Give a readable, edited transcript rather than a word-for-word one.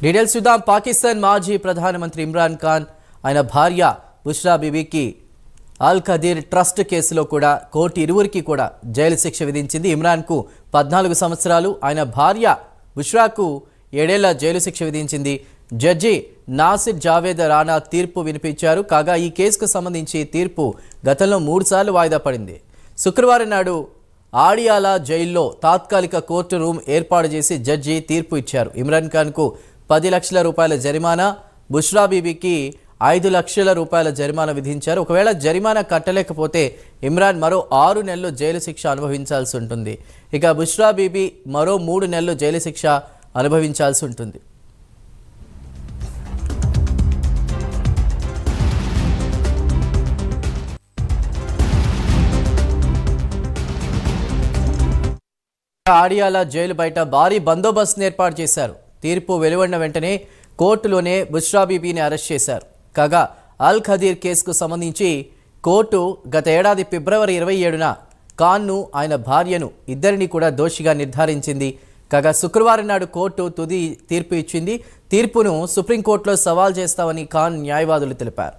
Details చూద్దాం. పాకిస్తాన్ మాజీ ప్రధానమంత్రి ఇమ్రాన్ ఖాన్ ఆయన భార్య బుష్రా బీబీకి అల్ ఖదీర్ ట్రస్ట్ కేసులో కూడా కోర్టు ఇరువురికి కూడా జైలు శిక్ష విధించింది. ఇమ్రాన్కు 14 సంవత్సరాలు, ఆయన భార్య బుష్రాకు 7 ఏళ్ల జైలు శిక్ష విధించింది. జడ్జి నాసిర్ జావేద్ రానా తీర్పు వినిపించారు. కాగా ఈ కేసుకు సంబంధించి తీర్పు గతంలో 3 సార్లు వాయిదా పడింది. శుక్రవారం నాడు ఆడియాలా జైల్లో తాత్కాలిక కోర్టు రూమ్ ఏర్పాటు చేసి జడ్జి తీర్పు ఇచ్చారు. ఇమ్రాన్ ఖాన్కు 10 లక్షల రూపాయల జరిమానా, బుష్రా బీబీకి 5 లక్షల రూపాయల జరిమానా విధించారు. ఒకవేళ జరిమానా కట్టలేకపోతే ఇమ్రాన్ మరో 6 నెలలు జైలు శిక్ష అనుభవించాల్సి ఉంటుంది. ఇక బుష్రా బీబీ మరో 3 నెలలు జైలు శిక్ష అనుభవించాల్సి ఉంటుంది. ఆడియాలా జైలు బయట భారీ బందోబస్తును ఏర్పాటు చేశారు. తీర్పు వెలువడిన వెంటనే కోర్టులోనే బుష్రా బీబీని అరెస్ట్ చేశారు. కాగా అల్ ఖదీర్ కేసుకు సంబంధించి కోర్టు గత ఏడాది ఫిబ్రవరి 27న ఖాన్ను, ఆయన భార్యను ఇద్దరిని కూడా దోషిగా నిర్ధారించింది. కాగా శుక్రవారం నాడు కోర్టు తుది తీర్పు ఇచ్చింది. తీర్పును సుప్రీంకోర్టులో సవాల్ చేస్తామని ఖాన్ న్యాయవాదులు తెలిపారు.